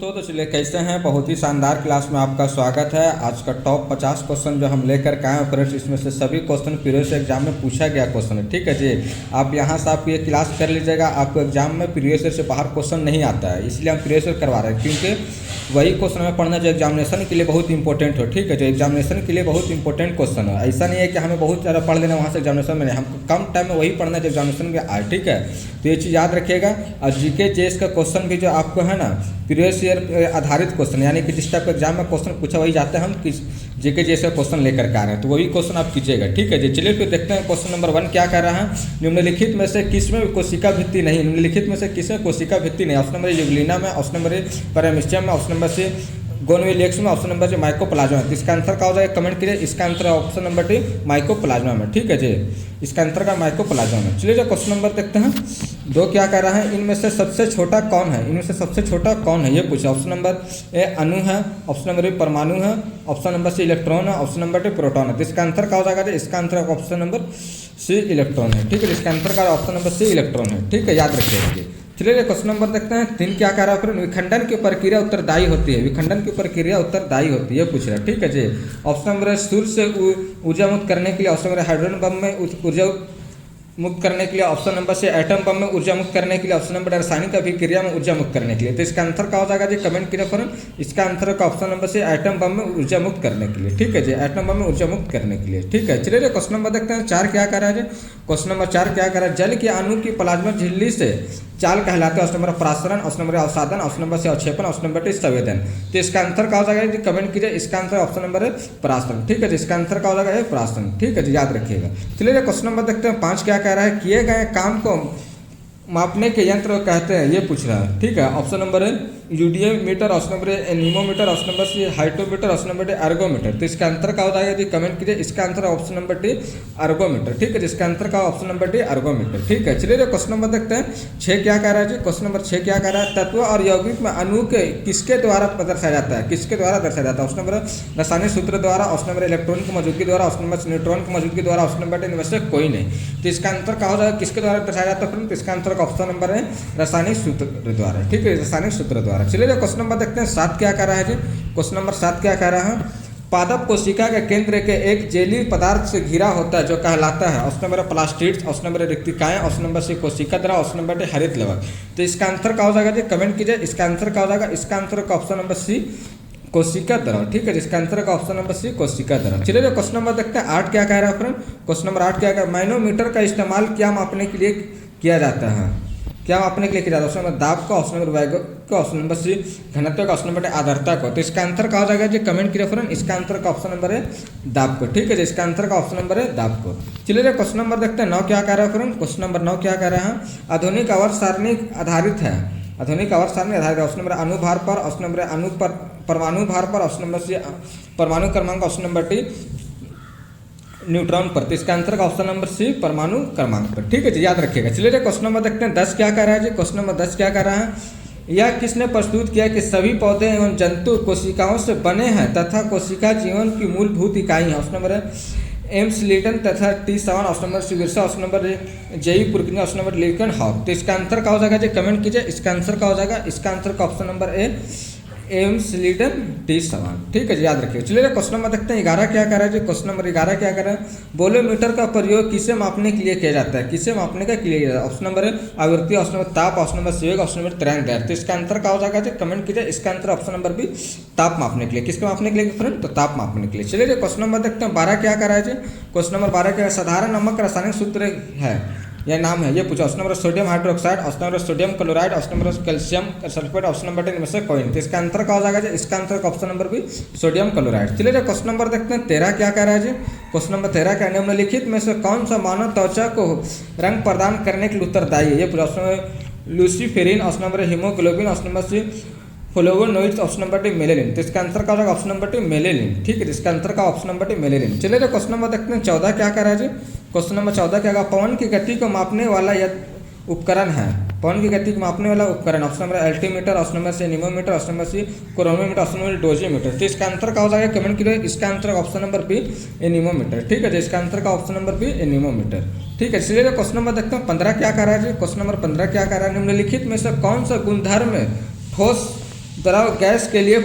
तो चलिए कैसे हैं। बहुत ही शानदार क्लास में आपका स्वागत है। आज का टॉप 50 क्वेश्चन जो हम लेकर के आए फ्रेंड्स, इसमें से सभी क्वेश्चन प्रीवियस एग्जाम में पूछा गया क्वेश्चन है। ठीक है जी, आप यहाँ से आप ये क्लास कर लीजिएगा। आपको एग्जाम में प्रीवियस से बाहर क्वेश्चन नहीं आता है, इसलिए हम प्रीवियस करवा रहे हैं, क्योंकि वही क्वेश्चन हमें पढ़ना जो एग्जामिनेशन के लिए बहुत इंपॉर्टेंट हो। ठीक है, जो एग्जामिनेशन के लिए बहुत इंपॉर्टेंट क्वेश्चन है। ऐसा नहीं है कि हमें बहुत ज़्यादा पढ़ लेना वहाँ से एग्जामिनेशन में नहीं, हमको कम टाइम में वही पढ़ना है जो एग्जामिनेशन में आए। ठीक है, तो ये चीज़ याद रखिएगा। और जीके जेएस का क्वेश्चन भी जो आपको है ना प्रीवियस ईयर आधारित क्वेश्चन, यानी कि जिस टाइप का एग्जाम में क्वेश्चन पूछा वही जाते हैं, हम किस जीके जैसे क्वेश्चन लेकर के आ रहे हैं, तो वही क्वेश्चन आप कीजिएगा। ठीक है जी, चलिए फिर देखते हैं क्वेश्चन नंबर 1 क्या कह रहा है। निम्नलिखित में से किस में कोशिका भित्ति नहीं, निम्नलिखित में से किस में कोशिका भित्ति नहीं। ऑप्शन नंबर यूग्लिना में, ऑप्शन नंबर पैरामीशियम में, ऑप्शन नंबर सी गोनविलेक्स में, ऑप्शन नंबर जो माइकोप्लाज्मा है। इसका आंसर क्या हो जाएगा कमेंट कीजिए। इसका answer option number D mycoplasma में। ठीक है जी, इसका आंसर का माइकोप्लाज्मा में। चलिए जो क्वेश्चन नंबर देखते हैं 2 क्या कह रहा है। इनमें से सबसे छोटा कौन है, इनमें से सबसे छोटा कौन है ये पूछा। ऑप्शन नंबर ए अणु है, ऑप्शन नंबर बी परमाणु है, ऑप्शन नंबर सी इलेक्ट्रॉन है, ऑप्शन नंबर डी प्रोटॉन है। इसका आंसर क्या हो जाएगा, इसका answer option number C electron है। ठीक है, इसका आंसर का ऑप्शन नंबर सी इलेक्ट्रॉन है। ठीक है, याद रखिए। चलिए क्वेश्चन नंबर देखते हैं 3 क्या कह रहा है। विखंडन की प्रक्रिया उत्तरदायी होती है, विखंडन की प्रक्रिया उत्तरदायी होती है पूछ रहा है। ठीक है जी, ऑप्शन नंबर सूर्य से ऊर्जा मुक्त करने के लिए, ऑप्शन नंबर हाइड्रोजन बम में ऊर्जा मुक्त करने के लिए, ऑप्शन नंबर से एटम बम में ऊर्जा मुक्त करने के लिए, ऑप्शन नंबर रासायनिक अभिक्रिया में ऊर्जा मुक्त करने के लिए। तो इसका आंसर क्या हो जाएगा जी कमेंट कीजिए फ्रेंड। इसका आंसर का ऑप्शन नंबर से एटम बम में ऊर्जा मुक्त करने के लिए। ठीक है जी, एटम बम में ऊर्जा मुक्त करने के लिए। ठीक है, चलिए क्वेश्चन नंबर देखते हैं 4 क्या कह रहा है। क्वेश्चन नंबर 4 क्या कह रहा है। जल के अणु की प्लाज्मा झिल्ली से चाल कहलाते हैं। ऑप्शन नंबर प्रासरण, ऑप्शन नंबर अवसादन, ऑप्शन नंबर से अवक्षेपण, ऑप्शन नंबर टी संवेदन। तो इसका आंसर क्या हो जाएगा कमेंट कीजिए। इसका आंसर ऑप्शन नंबर है प्रासरण। ठीक है जी, इसका आंसर क्या हो जाएगा प्रासरण। ठीक है जी, याद रखिएगा। चलिए क्वेश्चन नंबर देखते हैं 5 क्या कह रहा है। किए गए काम को मापने के यंत्र कहते हैं ये पूछ रहा है। ठीक है, ऑप्शन नंबर है यूडियोमीटर, ऑप्शन नंबर है anemometer, option number C hyetometer, option number D ergometer. तो इसका आंसर क्या हो जाएगा जी कमेंट कीजिए। इसका answer option number D ergometer. ठीक है, जिसका आंसर का ऑप्शन नंबर डी अर्गोमीटर। ठीक है, चलिए क्वेश्चन नंबर देखते हैं 6 क्या कह रहा है जी। क्वेश्चन नंबर 6 क्या कह रहा है। तत्व और यौगिक में अणु के किसके द्वारा दर्शाया जाता है, किसके द्वारा दर्शाया जाता है। ऑप्शन नंबर रासायनिक सूत्र द्वारा, ऑप्शन नंबर इलेक्ट्रॉन की मौजूदगी द्वारा, ऑप्शन नंबर न्यूट्रॉन की मौजूदगी द्वारा, ऑप्शन नंबर डी इनमें से कोई नहीं। तो इसका आंसर क्या हो जाएगा किसके द्वारा दर्शाया जाता है। इसका आंसर का ऑप्शन नंबर है रासायनिक सूत्र द्वारा। ठीक है, रासायनिक सूत्र द्वारा। चलिए क्वेश्चन नंबर देखते हैं 7 क्या कह रहा है जी। क्वेश्चन नंबर 7 क्या कह रहा है। पादप कोशिका के केंद्र के एक जेली पदार्थ से घिरा होता है जो कहलाता है। Option number plastids, option number रिक्तिकाएं, ऑप्शन नंबर सी कोशिका द्रव, ऑप्शन नंबर डी हरित लवक। तो इसका आंसर क्या हो जाएगा जी कमेंट कीजिए। इसका आंसर क्या हो जाएगा। इसका आंसर का ऑप्शन नंबर सी कोशिका द्रव। ठीक है, जिसका आंसर का ऑप्शन नंबर सी कोशिका द्रव। चलिए क्वेश्चन नंबर देखते हैं 8 क्या कह रहा है फ्रेंड। क्वेश्चन नंबर 8 क्या कह रहा है। मैनोमीटर का इस्तेमाल क्या मापने के लिए किया जाता है, क्या मापने के लिए किया जाता है। ऑप्शन नंबर दाब का, ऑप्शन नंबर वेग का, ऑप्शन नंबर सी घनत्व का, ऑप्शन नंबर आर्द्रता को। तो इसका आंसर क्या हो जाएगा जी कमेंट कीजिए फ्रेंड। इसका आंसर का ऑप्शन नंबर है दाब को। ठीक है जी, इसका आंसर का ऑप्शन नंबर है दाब को। चलिए क्वेश्चन नंबर देखते हैं 9 क्या कह रहा है फ्रेंड। क्वेश्चन नंबर 9 क्या कह रहा है। आधुनिक आवर्त सारणी आधारित है, आधुनिक आवर्त सारणी आधारित है। ऑप्शन नंबर अणुभार पर, ऑप्शन नंबर अणु पर परमाणु भार पर, ऑप्शन नंबर सी परमाणु क्रमांक, ऑप्शन नंबर टी न्यूट्रॉन पर। तो इसका आंसर का ऑप्शन नंबर सी परमाणु क्रमांक पर। ठीक है जी, याद रखिएगा। चलिए क्वेश्चन नंबर देखते हैं 10 क्या कह रहा है जी। क्वेश्चन नंबर 10 क्या कह रहा है। यह किसने प्रस्तुत किया कि सभी पौधे एवं जंतु कोशिकाओं से बने हैं तथा कोशिका जीवन की मूलभूत इकाई है। ऑप्शन नंबर एम्स लीडन तथा टी सवान, ऑप्शन नंबर सिविरसा, option number J E Purkinje, option number Leeuwenhoek. तो इसका आंसर क्या हो जाएगा जी कमेंट कीजिए। इसका आंसर क्या हो जाएगा। इसका आंसर का option number A M Schleiden T Schwann. ठीक है जी, याद रखिए। चलिए क्वेश्चन नंबर देखते हैं 11 क्या कह रहा है जी। क्वेश्चन नंबर 11 क्या कह रहा है। बोलोमीटर का प्रयोग किसे मापने के लिए किया जाता है, किसे मापने का किया जाता है। ऑप्शन नंबर है आवृत्ति, ऑप्शन नंबर ताप, ऑप्शन नंबर संवेग, ऑप्शन नंबर तरंग। तो इसका आंसर क्या हो जाएगा जी कमेंट कीजिए। इसका आंसर ऑप्शन नंबर बी ताप मापने के लिए। किसके मापने के लिए फ्रेंड, तो ताप मापने के लिए। चलिए क्वेश्चन नंबर देखते हैं 12 क्या कह रहा है जी। क्वेश्चन नंबर 12 क्या है। साधारण नमक रासायनिक सूत्र है, यह नाम है ये पूछा। Option number sodium hydroxide, option number sodium chloride, option number calcium sulphate, option number इनमें से कोई नहीं। तो इसका आंसर क्या हो जाएगा जी। इसका आंसर का ऑप्शन नंबर भी सोडियम क्लोराइड। चलिए क्वेश्चन नंबर देखते हैं 13 क्या कह रहा है जी। क्वेश्चन नंबर 13 क्या। निम्नलिखित में से कौन सा मानव त्वचा को रंग प्रदान करने के लिए उत्तरदायी है ये पूछा। Option number luciferin, option number haemoglobin, option number C flavonoids, option number D melanin. तो इसका आंसर क्या होगा ऑप्शन नंबर डी मेलेनिन। ठीक है, इसका आंसर का ऑप्शन नंबर डी मेलेनिन। चलिए क्वेश्चन नंबर देखते हैं 14 क्या कह रहा है जी। क्वेश्चन नंबर 14 क्या कहा। पवन की गति को मापने वाला यह उपकरण है, पवन की गति को मापने वाला उपकरण। Option number altimeter, option number C anemometer, option number C chronometer, option number dosimeter. तो इसका आंसर क्या हो जाएगा कमेंट कीजिए। इसका answer option number B anemometer. ठीक है, इसका आंसर का ऑप्शन नंबर बी एनीमोमीटर। ठीक है, चलिए क्वेश्चन नंबर देखते हैं 15 क्या कह रहा है जी। क्वेश्चन नंबर 15 क्या कह रहा है। निम्नलिखित में से कौन सा गुणधर्म ठोस द्रव गैस के लिए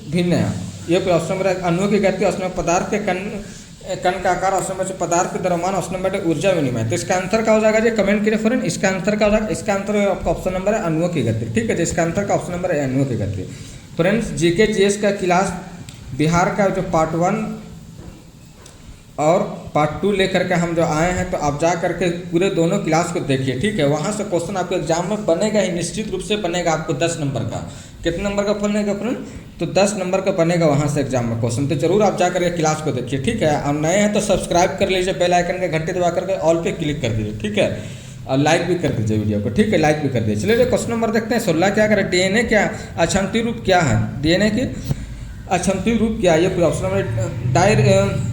भिन्न है। ये ऑप्शन नंबर है अणुओं की गति, ऑप्शन नंबर पदार्थ के कण का आकार, ऑप्शन नंबर पदार्थ के द्रव्यमान, ऑप्शन नंबर ऊर्जा विनिमय। तो इसका आंसर क्या हो जाएगा जी, कमेंट करिए फ्रेंड। इसका आंसर क्या हो जाएगा, इसका आंसर आपका ऑप्शन नंबर है अणुओं की गति। ठीक है जी, इसका आंसर का ऑप्शन नंबर है अणुओं की गति। फ्रेंड्स जीके जीएस का क्लास बिहार का जो पार्ट 1 और पार्ट 2 लेकर के हम जो आए हैं, तो आप जा करके पूरे दोनों क्लास को देखिए। ठीक है, वहाँ से क्वेश्चन आपके एग्जाम में बनेगा ही, निश्चित रूप से बनेगा आपको 10 नंबर का। कितने नंबर का बनेगा फ्रेंड, तो 10 नंबर का बनेगा वहाँ से एग्जाम में क्वेश्चन। तो जरूर आप जा करके क्लास को देखिए। ठीक है, आप नए हैं तो सब्सक्राइब कर लीजिए, बेल आइकन के घंटे दबा करके ऑल पे क्लिक कर दीजिए। ठीक है, और लाइक भी कर दीजिए वीडियो को। ठीक है, लाइक भी कर दीजिए। चलिए क्वेश्चन नंबर देखते हैं 16 क्या करें, डीएनए क्या अक्षांतीय रूप क्या है, डीएनए की अक्षांतीय रूप क्या है। ये ऑप्शन नंबर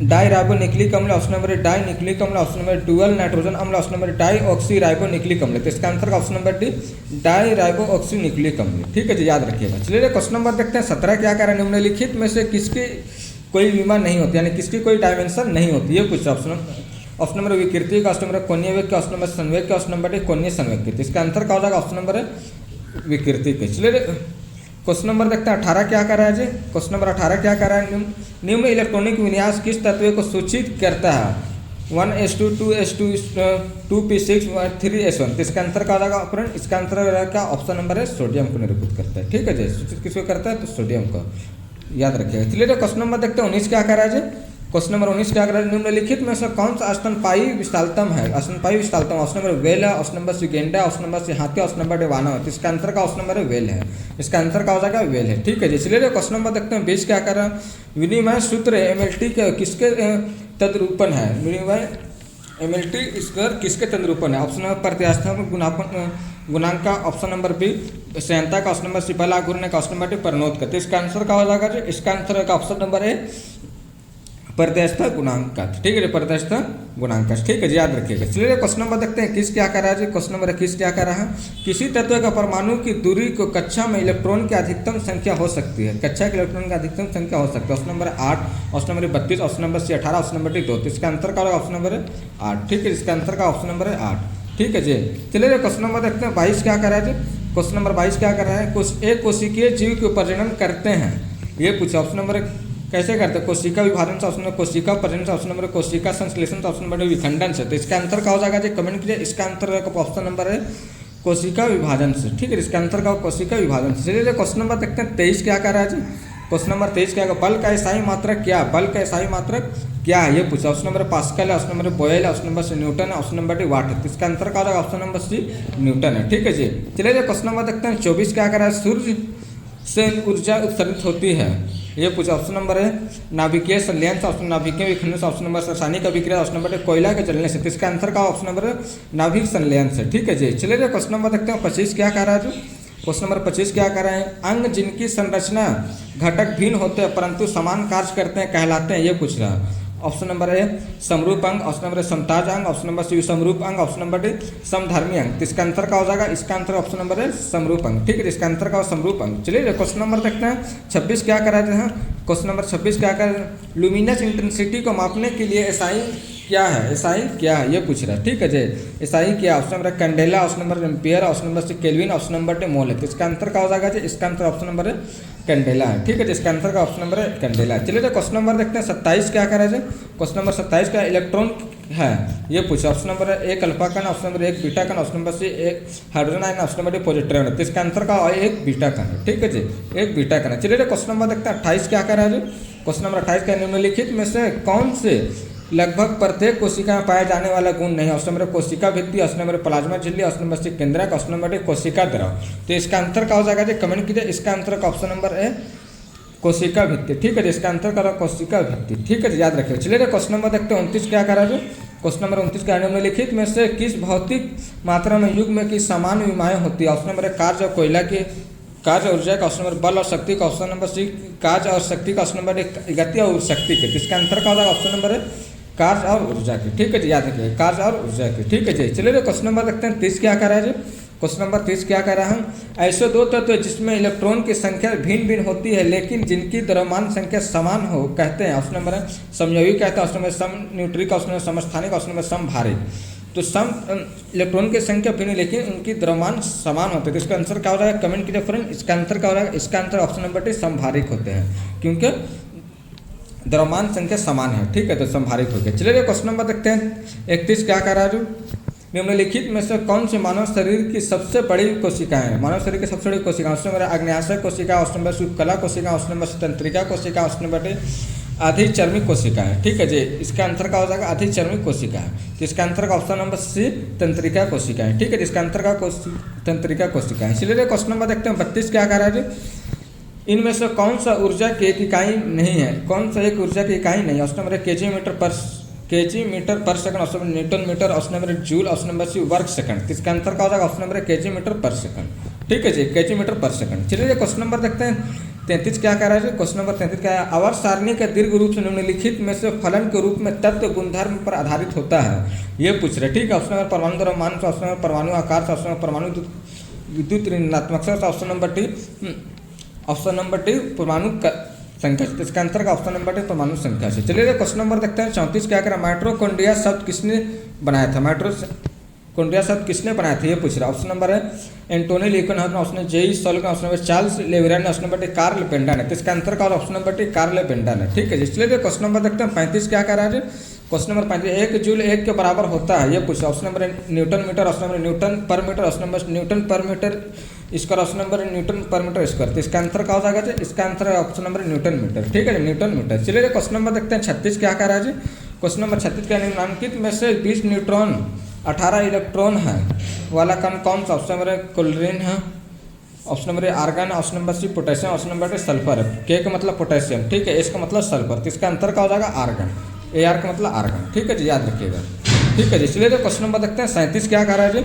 डाइराइबोन्यूक्लिक अम्ल, ऑप्शन नंबर डाई न्यूक्लिक अम्ल, ऑप्शन नंबर डुअल नाइट्रोजन अम्ल, ऑप्शन नंबर डाईऑक्सीराइबोन्यूक्लिक अम्ल। तो इसका आंसर का ऑप्शन नंबर डी डाईराइबोऑक्सीन्यूक्लिक अम्ल। ठीक है जी, याद रखिएगा। चलिए क्वेश्चन नंबर देखते हैं 17 क्या कह रहा है, निम्नलिखित में से किसकी कोई विमा नहीं होती, यानी किसकी कोई डायमेंशन नहीं होती। ये कुछ ऑप्शन नंबर विकृति का, ऑप्शन नंबर कोणीय वेग का, ऑप्शन नंबर संवेग का, ऑप्शन नंबर डी कोणीय संवेग की। तो इसका आंसर क्या हो जाएगा, ऑप्शन नंबर है विकृति के। चलिए क्वेश्चन नंबर देखते हैं 18 क्या कर रहा है जी, क्वेश्चन नंबर 18 क्या कर रहा है, निम्न इलेक्ट्रॉनिक विन्यास किस तत्व को सूचित करता है, 1s2 2s2 2p6 3s1। तो इसका आंसर क्या हो जाएगा फ्रेंड, इसका आंसर का ऑप्शन नंबर है सोडियम को निरूपित करता है। ठीक है जी, सूचित किसको करता है, तो सोडियम को, याद रखिएगा। चलिए क्वेश्चन नंबर देखते हैं 19 क्या कर रहा है जी, क्वेश्चन नंबर 19 क्या कर रहा है, निम्नलिखित में से कौन सा स्तनपायी विशालतम है, स्तनपायी विशालतम, ऑप्शन नंबर वेल है, ऑप्शन नंबर सी गेंडा, ऑप्शन नंबर सी हाथी, ऑप्शन नंबर डी वानर है। तो इसका आंसर का ऑप्शन नंबर है वेल है। इसका आंसर का हो जाएगा वेल है। ठीक है जी, चलिए क्वेश्चन नंबर देखते हैं 20 क्या कर रहा है, विनिमय सूत्र एमएलटी के किसके तद्रूपण है, विनिमय एमएलटी स्क्वायर किसके तद्रूपण है। ऑप्शन नंबर प्रत्यास्थापक गुणांक का, ऑप्शन नंबर बी संयंता का, ऑप्शन नंबर सी बल आघूर्ण का, ऑप्शन नंबर डी प्रणोद का। तो इसका आंसर क्या हो जाएगा जी, इसका आंसर का ऑप्शन नंबर है प्रत्यस्थ गुणांक का। ठीक है, प्रत्यस्थ गुणांक। ठीक है जी, याद रखिएगा। चलिए क्वेश्चन नंबर देखते हैं किस क्या कर रहा है जी, क्वेश्चन नंबर 21 क्या कर रहा है, किसी तत्व का परमाणु की दूरी को कक्षा में इलेक्ट्रॉन की अधिकतम संख्या हो सकती है, कक्षा के इलेक्ट्रॉन की अधिकतम संख्या हो सकती है। Option number 8, option number 32, option number C 18, option number D 2। तो इसका आंसर का ऑप्शन नंबर है 8। ठीक है, इसका आंसर का ऑप्शन नंबर है 8। ठीक है जी, चलिए क्वेश्चन नंबर देखते हैं 22 क्या कर रहा है जी, क्वेश्चन नंबर 22 क्या कर रहा है, एक कोशिकीय जीव के प्रजनन करते हैं। ये पूछा, ऑप्शन नंबर कैसे करते हैं, कोशिका विभाजन से, ऑप्शन नंबर कोशिका प्रजनन से, ऑप्शन नंबर कोशिका संश्लेषण से, ऑप्शन नंबर विखंडन से। तो इसका आंसर क्या हो जाएगा जी, कमेंट कीजिए। इसका आंसर का ऑप्शन नंबर है कोशिका विभाजन से। ठीक है, इसका आंसर का कोशिका विभाजन से। चलिए क्वेश्चन नंबर देखते हैं 23 क्या कर रहा है जी, क्वेश्चन नंबर 23 क्या है, बल का इकाई मात्रक क्या, बल का इकाई मात्रक क्या है। ये पूछा, ऑप्शन नंबर पास्कल है, ऑप्शन नंबर बॉयल है, ऑप्शन नंबर सी न्यूटन है, ऑप्शन नंबर डी वाट है। तो इसका आंसर क्या होगा, ऑप्शन नंबर सी न्यूटन है। ठीक है जी, चलिए क्वेश्चन नंबर देखते हैं 24 क्या कर रहा है, सूर्य से ऊर्जा उत्सर्जित होती है। ये पूछा, ऑप्शन नंबर है नाभिकीय संलयन से, ऑप्शन नाभिकीय विखंडन से, ऑप्शन नंबर रासायनिक अभिक्रिया, ऑप्शन नंबर कोयला के जलने से। तो इसका आंसर का ऑप्शन नंबर है नाभिक संलयन से। ठीक है जी, चलिए क्वेश्चन नंबर देखते हैं 25 क्या कह रहा है जी, क्वेश्चन नंबर 25 क्या कर रहे हैं, अंग जिनकी संरचना घटक भिन्न होते हैं परंतु समान कार्य करते हैं कहलाते हैं। ये पूछ रहा है। ऑप्शन नंबर ए समरूप अंग, ऑप्शन नंबर समताज अंग, ऑप्शन नंबर सी समरूप अंग, ऑप्शन नंबर डी समधर्मी अंग। तो इसका आंसर क्या हो जाएगा, इसका आंसर ऑप्शन नंबर है समरूप अंग। ठीक है, इसका आंसर का समरूप अंग। चलिए क्वेश्चन नंबर देखते हैं 26 क्या कर रहे हैं, क्वेश्चन नंबर 26 क्या कर, लुमिनस इंटेंसिटी को मापने के लिए एसआई क्या है, एसआई क्या है, ये पूछ रहा है। ठीक है जी, एसआई क्या, option number candela, option number ampere, option number C kelvin, option number D mole है। तो इसका आंसर क्या हो जाएगा जी, इसका आंसर ऑप्शन नंबर है कैंडेला है। ठीक है जी, इसका आंसर का ऑप्शन नंबर है कैंडेला है। चलिए क्वेश्चन नंबर देखते हैं 27 क्या कर रहे हैं, क्वेश्चन नंबर 27 का इलेक्ट्रॉन है। ये पूछा, ऑप्शन नंबर है एक अल्फा कण, ऑप्शन नंबर एक बीटा कण, ऑप्शन नंबर सी एक hydrogen ion, option number D positron है। तो इसका आंसर का एक बीटा कण है। ठीक है जी, एक बीटा कण है। चलिए क्वेश्चन नंबर देखते हैं 28 क्या कर रहा है, क्वेश्चन नंबर 28 का निम्नलिखित में से कौन से लगभग प्रत्येक कोशिका में पाया जाने वाला गुण नहीं, ऑप्शन नंबर कोशिका भित्ति, ऑप्शन नंबर प्लाज्मा झिल्ली, ऑप्शन नंबर सी केंद्रक, ऑप्शन नंबर डी कोशिका द्रव। तो इसका आंसर क्या हो जाएगा जी, कमेंट कीजिए। इसका आंसर का ऑप्शन नंबर है कोशिका भित्ति। ठीक है जी, इसका आंसर करो कोशिका भित्ति। ठीक है जी, याद रखिए। चलिए क्वेश्चन नंबर देखते हैं 29 क्या करा जो, क्वेश्चन नंबर 29 का निम्नलिखित में से किस भौतिक मात्रा में युग में की समान विमाएँ होती है, ऑप्शन नंबर कार्य और कोयला की, कार्य ऊर्जा का, ऑप्शन नंबर बल और शक्ति का, ऑप्शन नंबर सी कार्य और शक्ति का, ऑप्शन नंबर गति और शक्ति के। इसका आंसर क्या होगा, ऑप्शन नंबर है कार्य और ऊर्जा की। ठीक है जी, याद रखिए, कार्य और ऊर्जा की। ठीक है जी, चलिए क्वेश्चन नंबर देखते हैं 30 क्या करा है जी, क्वेश्चन नंबर 30 क्या कह रहा है, ऐसे दो तत्व जिसमें इलेक्ट्रॉन की संख्या भिन्न भिन्न होती है लेकिन जिनकी द्रव्यमान संख्या समान हो कहते हैं। ऑप्शन नंबर है समयोगी कहते हैं, ऑप्शन नंबर सम न्यूट्रिक, ऑप्शन नंबर समस्थानिक, ऑप्शन नंबर समभारिक। तो सम इलेक्ट्रॉन की संख्या भिन्न लेकिन उनकी द्रव्यमान समान होते हैं। तो इसका आंसर क्या हो जाएगा, कमेंट कीजिए फ्रेंड। इसका आंसर क्या हो जाएगा, इसका आंसर ऑप्शन नंबर डी संभारिक होते हैं, क्योंकि द्रव्यमान संख्या समान है। ठीक है, तो संभारिक हो गया। चलिए क्वेश्चन नंबर देखते हैं 31 क्या कह रहा है। निम्नलिखित में से कौन सी मानव शरीर की सबसे बड़ी कोशिका है। मानव शरीर की सबसे बड़ी कोशिका, ऑप्शन नंबर आग्नेयाशय कोशिका, ऑप्शन नंबर उपकला कोशिका, ऑप्शन नंबर तंत्रिका कोशिका, ऑप्शन नंबर अधिचर्मी कोशिका है। ठीक है जी, इसका आंसर क्या हो जाएगा, अधिचर्मी कोशिका है। तो इसका आंसर का ऑप्शन नंबर सी तंत्रिका कोशिका है। ठीक है, इसका आंसर का तंत्रिका कोशिका है। इसलिए क्वेश्चन नंबर देखते हैं 32 क्या कह रहा है। इनमें से कौन सा ऊर्जा की एक इकाई नहीं है, कौन सा एक ऊर्जा की इकाई नहीं है। ऑप्शन नंबर केजी मीटर पर second, option number newton metre, option number joule, option number C वर्ग सेकंड। इसका आंसर क्या हो जाएगा, ऑप्शन नंबर केजी मीटर पर सेकंड। ठीक है जी, केजी मीटर पर सेकंड। चलिए क्वेश्चन नंबर देखते हैं 33 क्या कह रहा है। क्वेश्चन नंबर 33 क्या है, आवर्त सारणी के दीर्घ रूप से निम्नलिखित में से फलन के रूप में तत्व गुणधर्म पर आधारित होता है, ये पूछ रहे। ठीक है, ऑप्शन नंबर परमाणु द्रव्यमान, ऑप्शन नंबर परमाणु आकार, ऑप्शन नंबर परमाणु विद्युत ऋणात्मक, ऑप्शन नंबर डी परमाणु संख्या। इसका आंसर का ऑप्शन नंबर डी परमाणु संख्या से। चलिए क्वेश्चन नंबर देखते हैं 34 क्या कह रहा है। माइटोकॉन्ड्रिया शब्द किसने बनाया था, माइटोकॉन्ड्रिया शब्द किसने बनाया था, ये पूछ रहा है। ऑप्शन नंबर है एंटोनी लीकनहॉर्न, ऑप्शन जेई सॉल्गन, option number Charles Laveran, option number D Carl Benda है। तो इसका आंसर का option number D Carl Benda है। ठीक है, इसलिए क्वेश्चन नंबर देखते हैं 35 क्या कह रहा है। क्वेश्चन नंबर 35, 1 जूल 1 के बराबर होता है, ये पूछा। Option number newton metre, option number newton पर मीटर, ऑप्शन नंबर न्यूटन पर metre square, option number newton पर मीटर स्क्वायर। तो इसका आंसर क्या हो जाएगा, इसका आंसर है ऑप्शन नंबर न्यूटन मीटर। ठीक है, न्यूटन मीटर। चलिए क्वेश्चन नंबर देखते हैं 36 क्या कह रहा है। क्वेश्चन नंबर 36 क्या, निम्नलिखित में से 20 न्यूट्रॉन 18 इलेक्ट्रॉन है वाला कण कौन सा। ऑप्शन नंबर क्लोरीन है, option number argon, option number C potassium, option number sulphur. के का मतलब पोटेशियम, ठीक है, इसका मतलब सल्फर। तो इसका आंसर क्या हो जाएगा, आर्गन। AR का मतलब आर्गन। ठीक है जी, याद रखिएगा। ठीक है जी, इसलिए क्वेश्चन नंबर देखते हैं 37 क्या कह रहा है।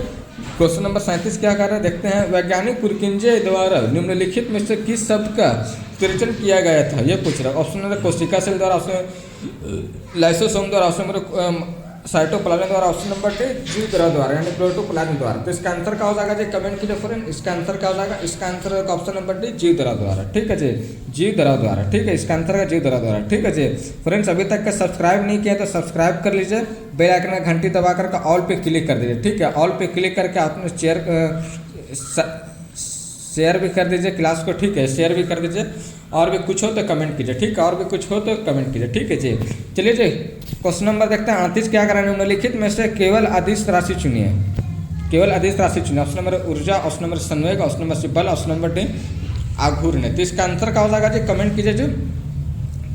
क्वेश्चन नंबर 37 क्या कह रहा है, देखते हैं। वैज्ञानिक पुरकिंजे द्वारा निम्नलिखित में से किस शब्द का सृजन किया गया था, ये पूछ रहा है। ऑप्शन नंबर कोशिका सेल द्वारा, ऑप्शन लाइसोसोम द्वारा, ऑप्शन नंबर साइटोप्लाज्म द्वारा, ऑप्शन नंबर डी जीव द्वारा यानी प्रोटोप्लाज्म द्वारा। तो इसका आंसर क्या हो जाएगा जी, कमेंट कीजिए फ्रेंड। इसका आंसर क्या हो जाएगा, इसका आंसर है ऑप्शन नंबर डी जीव द्वारा। ठीक है जी, जीव द्वारा। ठीक है, इसका आंसर है जीव द्वारा। ठीक है जी फ्रेंड्स, अभी तक का सब्सक्राइब नहीं किया तो सब्सक्राइब कर लीजिए, बेल आइकन में घंटी दबा करके ऑल पे क्लिक कर दीजिए। ठीक है, ऑल पे क्लिक करके आपने शेयर भी कर दीजिए क्लास को। ठीक है, शेयर भी कर दीजिए, और भी कुछ हो तो कमेंट कीजिए। ठीक है, और भी कुछ हो तो कमेंट कीजिए। ठीक है जी, चलिए जी क्वेश्चन नंबर देखते हैं 38 क्या करेंगे। निम्नलिखित में से केवल अदिश राशि चुनिए, केवल अदिश राशि चुनिए। ऑप्शन नंबर ऊर्जा, ऑप्शन नंबर संवेग, ऑप्शन नंबर बल, ऑप्शन नंबर डी आघूर्ण। तो इसका आंसर क्या हो जाएगा जी, कमेंट कीजिए जी।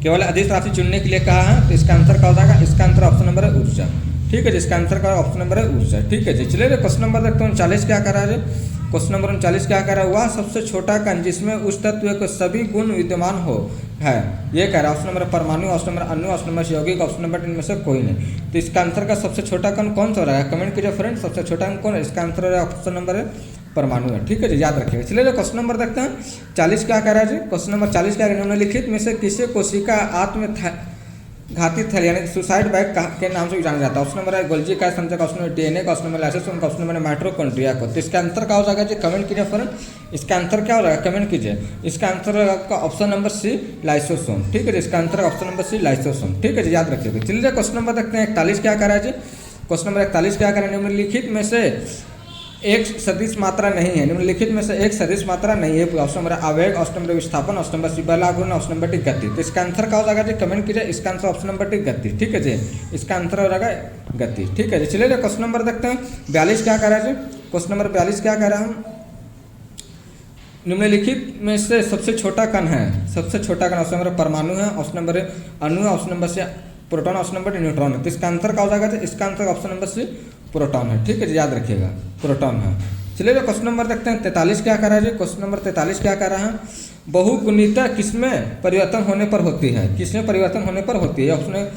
केवल अदिश राशि चुनने के लिए कहा है, तो इसका आंसर क्या हो जाएगा, इसका आंसर ऑप्शन नंबर है ऊर्जा। ठीक है जी, इसका आंसर का ऑप्शन नंबर है ऊर्जा। ठीक है जी, चलिए क्वेश्चन नंबर देखते हैं 39 क्या कर रहा है। क्वेश्चन नंबर 39 क्या कह रहा है, वह सबसे छोटा कण जिसमें उस तत्व के सभी गुण विद्यमान हो है, ये कह रहा है। ऑप्शन नंबर परमाणु, ऑप्शन नंबर अणु, ऑप्शन नंबर यौगिक, ऑप्शन नंबर इनमें से कोई नहीं। तो इसका आंसर का सबसे छोटा कण कौन सा रहेगा, कमेंट कीजिए फ्रेंड। सबसे छोटा कण कौन है, इसका आंसर है ऑप्शन नंबर है परमाणु है। ठीक है जी, याद रखिएगा। चलिए क्वेश्चन नंबर देखते हैं 40 क्या कह रहा है जी। क्वेश्चन नंबर 40 क्या कह रहा है, निम्नलिखित में से किसी कोशिका आत्मघाती थैली यानी सुसाइड बैग के नाम से जाना जाता है। ऑप्शन नंबर है गोल्जी का संचय, ऑप्शन नंबर DNA का, ऑप्शन नंबर लाइसोसोम का, ऑप्शन नंबर माइटोकॉन्ड्रिया को। तो इसका आंसर क्या हो जाएगा जी, कमेंट कीजिए फ्रेंड। इसका आंसर क्या हो जाएगा, कमेंट कीजिए। इसका आंसर है आपका ऑप्शन नंबर सी लाइसोसोम। ठीक है जी, इसका answer option number C lysosome. ठीक है जी, याद रखिएगा। चलिए क्वेश्चन नंबर देखते हैं 41 क्या कह रहा है जी। क्वेश्चन नंबर 41 क्या कह रहा है, निम्नलिखित में से एक सदिश मात्रा नहीं है। निम्नलिखित में से एक सदिश मात्रा नहीं है। ऑप्शन नंबर आवेग, ऑप्शन नंबर विस्थापन, ऑप्शन नंबर बल आघूर्ण, ऑप्शन नंबर डी गति। तो इसका आंसर क्या हो जाएगा जी, कमेंट कीजिए। इसका आंसर ऑप्शन नंबर डी गति। ठीक है जी, इसका आंसर हो जाएगा गति। ठीक है जी, चलिए क्वेश्चन नंबर देखते हैं 42 क्या कह रहा है जी। क्वेश्चन नंबर 42 क्या कह रहा है, निम्नलिखित में से सबसे छोटा कण है, सबसे छोटा कण ऑप्शन नंबर परमाणु है, ऑप्शन नंबर अणु है, ऑप्शन नंबर से प्रोटॉन, ऑप्शन नंबर न्यूट्रॉन है। तो इसका आंसर क्या हो जाएगा, इसका आंसर ऑप्शन नंबर से प्रोटॉन है। ठीक है जी, याद रखिएगा, प्रोटॉन है। चलिए क्वेश्चन नंबर देखते हैं 43 क्या कह रहा है जी। क्वेश्चन नंबर 43 क्या कह रहा है, बहुगुणिता किसमें परिवर्तन होने पर होती है, किसमें परिवर्तन होने पर होती है। ऑप्शन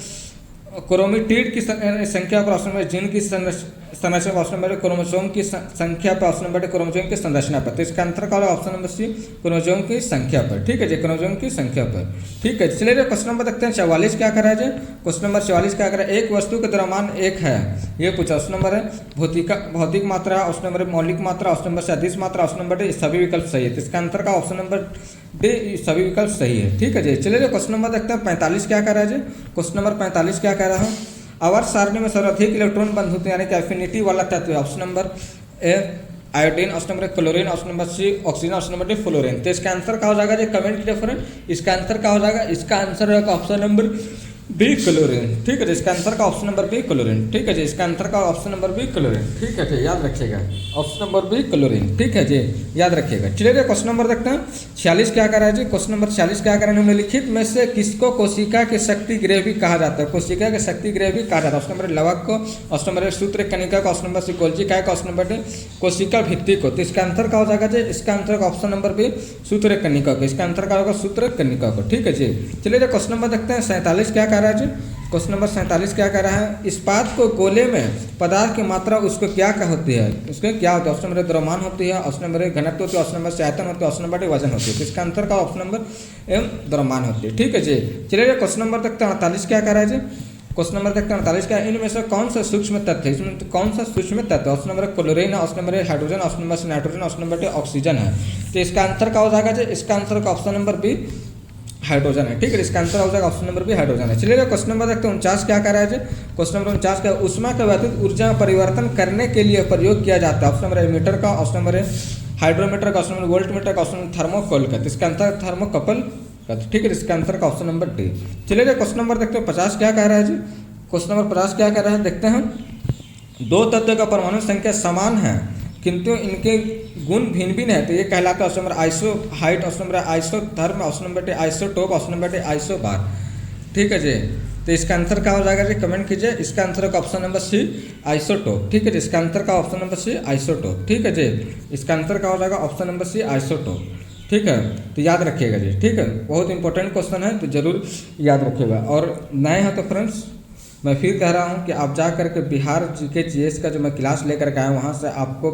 क्रोमेटिड की संख्या पर, ऑप्शन नंबर जीन की संरचना, ऑप्शन नंबर क्रोमोसोम की संख्या पर, ऑप्शन नंबर क्रोमोसोम की संरचना पर। तो इसका आंसर क्या होगा, ऑप्शन नंबर सी क्रोमोसोम की संख्या पर। ठीक है जी, क्रोमोसोम की संख्या पर। ठीक है, चलिए क्वेश्चन नंबर देखते हैं 44 क्या कर रहा है जी। क्वेश्चन नंबर 44 क्या कर रहा है, एक वस्तु का द्रव्यमान एक है, ये पूछा। ऑप्शन नंबर है भौतिक मात्रा, ऑप्शन नंबर मौलिक मात्रा, ऑप्शन नंबर से अदिश मात्रा, ऑप्शन नंबर डी सभी विकल्प सही है। तो इसका आंसर का ऑप्शन नंबर डी सभी विकल्प सही है। ठीक है जी, चलिए क्वेश्चन नंबर देखते हैं 45 क्या कह रहा है जी। क्वेश्चन नंबर 45 क्या कह रहा है, आवर्त सारणी में सर्वाधिक इलेक्ट्रॉन बंद होते हैं यानी कि एफिनिटी वाला तत्व है option number A iodine, option number chlorine, option number C oxygen, option number D fluorine. तो इसका आंसर क्या हो जाएगा जी, कमेंट कीजिए फ्रेंड। इसका आंसर क्या हो जाएगा, इसका आंसर होगा ऑप्शन नंबर बी क्लोरीन। ठीक है जी, इसका आंसर का ऑप्शन नंबर बी क्लोरीन। ठीक है जी, इसका आंसर का ऑप्शन नंबर बी क्लोरीन। ठीक है जी, याद रखिएगा ऑप्शन नंबर बी क्लोरीन। ठीक है जी, याद रखिएगा। चलिए क्वेश्चन नंबर देखते हैं 46 क्या कर रहा है जी। क्वेश्चन नंबर 46 क्या कर रहा है, निम्नलिखित में से किसको कोशिका के शक्ति गृह भी कहा जाता है। कोशिका के शक्ति गृह भी कहा जाता है। ऑप्शन नंबर लवक को, ऑप्शन नंबर सूत्र कनिका को, ऑप्शन नंबर सी कोशिका को, ऑप्शन नंबर डी कोशिका भित्ति को। तो इसका आंसर क्या हो जाएगा जी, इसका आंसर का ऑप्शन नंबर बी सूत्र कनिका को। इसका आंसर क्या होगा, सूत्र कनिका को। ठीक है जी, चलिए क्वेश्चन नंबर देखते हैं 47 क्या कह रहा है जी। क्वेश्चन नंबर 47 क्या कह रहा है, इस्पात को गोले में पदार्थ की मात्रा उसको क्या होती है, उसके क्या होता है। ऑप्शन नंबर द्रव्यमान होती है, ऑप्शन नंबर घनत्व होती है, ऑप्शन नंबर आयतन होती है, ऑप्शन नंबर वजन होती है। तो इसका आंसर का ऑप्शन नंबर एम द्रव्यमान होती है। ठीक है जी, चलिए क्वेश्चन नंबर देखते हैं 48 क्या कह रहा है जी। क्वेश्चन नंबर देखते हैं 48 क्या, इनमें से कौन सा सूक्ष्म तत्व है, इसमें कौन सा सूक्ष्म तत्व है। ऑप्शन नंबर क्लोरीन है, option number hydrogen, option number nitrogen, option number oxygen है। तो इसका आंसर क्या हो जाएगा जी, इसका आंसर का ऑप्शन नंबर बी हाइड्रोजन है। ठीक है, इसका आंसर हो जाएगा ऑप्शन नंबर बी हाइड्रोजन है। चलिए क्वेश्चन नंबर देखते हैं 49 क्या कह रहा है जी। क्वेश्चन नंबर 49 क्या, ऊष्मा का वैद्युत ऊर्जा में परिवर्तन करने के लिए प्रयोग किया जाता है। ऑप्शन नंबर मीटर का, ऑप्शन नंबर हाइड्रोमीटर का, ऑप्शन नंबर वोल्ट मीटर का, ऑप्शन नंबर थर्मोकोल का। तो इसका आंसर थर्मोकपल का। ठीक है, इसका आंसर का ऑप्शन नंबर डी। चलिए क्वेश्चन नंबर देखते हैं 50 क्या कह रहा है जी। क्वेश्चन नंबर 50 क्या कह रहा है, देखते हैं। दो तत्वों का परमाणु संख्या समान है किंतु इनके गुण भिन्न भिन्न है, तो ये कहलाता है option number iso height, option number isotherm, option number D isotope, option number D isobar. ठीक है जी, तो इसका आंसर क्या हो जाएगा जी, कमेंट कीजिए। इसका आंसर का ऑप्शन नंबर सी आइसोटोप। ठीक है जी, इसका आंसर का ऑप्शन नंबर सी आइसोटोप। ठीक है जी, इसका आंसर क्या हो जाएगा, ऑप्शन नंबर सी आइसोटोप। ठीक है, तो याद रखिएगा जी। ठीक है, बहुत इंपॉर्टेंट क्वेश्चन है, तो जरूर याद रखिएगा। और नए हैं तो फ्रेंड्स मैं फिर कह रहा हूं कि आप जा करके बिहार जीके जीएस का जो मैं क्लास लेकर के आया हूँ, वहाँ से आपको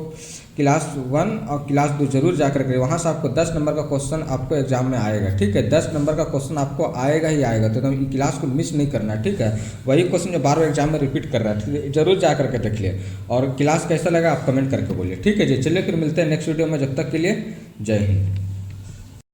क्लास 1 और क्लास 2 जरूर जा करके, वहाँ से आपको 10 नंबर का क्वेश्चन आपको एग्जाम में आएगा। ठीक है, 10 नंबर का क्वेश्चन आपको आएगा ही आएगा, तो एकदम क्लास को मिस नहीं करना। ठीक है, वही क्वेश्चन जो बार बार एग्जाम में रिपीट कर रहा है, जरूर जा करके देख लिए। और क्लास कैसा लगा आप कमेंट करके बोलिए। ठीक है जी, चलिए फिर मिलते हैं नेक्स्ट वीडियो में, जब तक के लिए जय हिंद।